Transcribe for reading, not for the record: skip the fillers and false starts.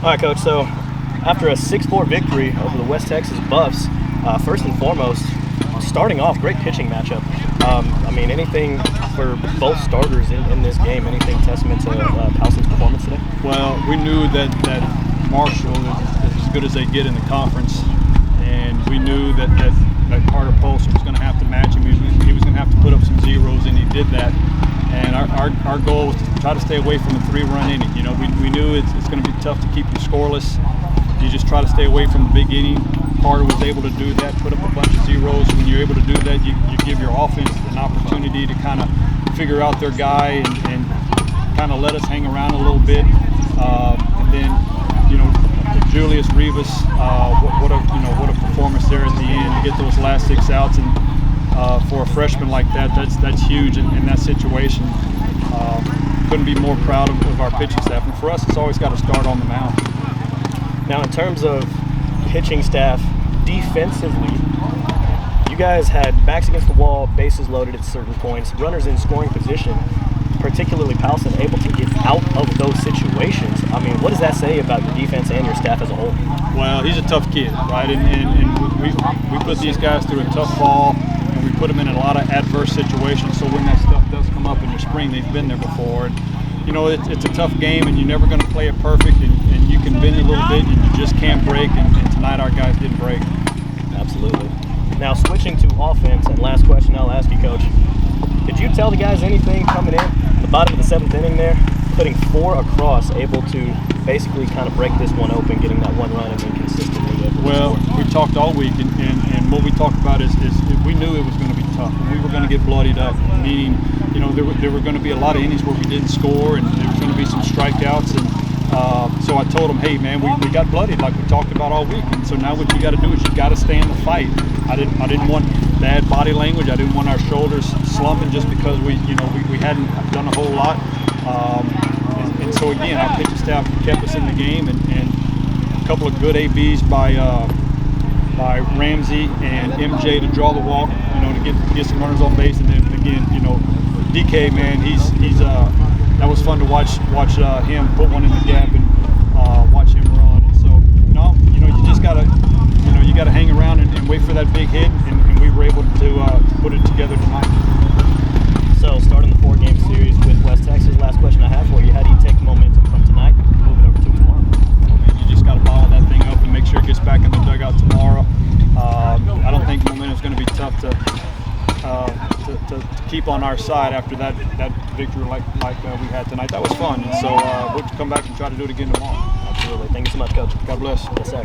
All right, Coach. So after a 6-4 victory over the West Texas Buffs, first and foremost, starting off, great pitching matchup. Anything for both starters in this game, anything testament to Towson's performance today? Well, we knew that Marshall is as good as they get in the conference, and we knew that Carter Polster was going to have to match him. He was going to have to put up some zeros, and he did that. And our goal was to try to stay away from the 3-run inning. You know, we knew it's going to be tough to keep them scoreless. You just try to stay away from the big inning. Carter was able to do that, put up a bunch of zeros. When you're able to do that, you give your offense an opportunity to kind of figure out their guy and kind of let us hang around a little bit. And then, Julius Rivas, what a performance there at the end to get those last 6 outs. And for a freshman like that, that's huge in that situation. Couldn't be more proud of our pitching staff. And for us, it's always got to start on the mound. Now, in terms of pitching staff, defensively, you guys had backs against the wall, bases loaded at certain points, runners in scoring position, particularly Powson, able to get out of those situations. What does that say about your defense and your staff as a whole? Well, he's a tough kid, right? And we put these guys through a tough fall, and we put them in a lot of adverse situations. So when that stuff does come up in the spring, they've been there before. And, it's a tough game, and you're never going to play it perfect, and you can bend a little bit, and you just can't break. And tonight our guys didn't break. Absolutely. Now, switching to offense, and last question I'll ask you, Coach. Did you tell the guys anything coming in the bottom of the 7th inning there, putting 4 across, able to basically kind of break this one open, getting that 1 run and then consistently able to Well, score? we talked all week, and what we talked about is we knew it was going to be tough, and we were going to get bloodied up, meaning, there were going to be a lot of innings where we didn't score, and there was going to be some strikeouts, and so I told them, hey, man, we got bloodied like we talked about all week, and so now what you got to do is you got to stay in the fight. I didn't want bad body language. I didn't want our shoulders slumping just because we hadn't done a whole lot. And so again, our pitching staff kept us in the game, and a couple of good ABs by Ramsey and MJ to draw the walk, to get some runners on base, and then again, DK, man, he's that was fun to watch him put one in the gap and watch him run. And so you just gotta hang around and wait for that big hit, and we were able to put it together tonight. So, starting the 4-game series with West Texas, last question I have for you: how do you take the momentum from tonight and move it over to tomorrow? You just got to bottle that thing up and make sure it gets back in the dugout tomorrow. I don't think momentum's going to be tough to keep on our side after that victory like we had tonight. That was fun, and so we'll come back and try to do it again tomorrow. Absolutely. Thank you so much, Coach. God bless. Yes, sir.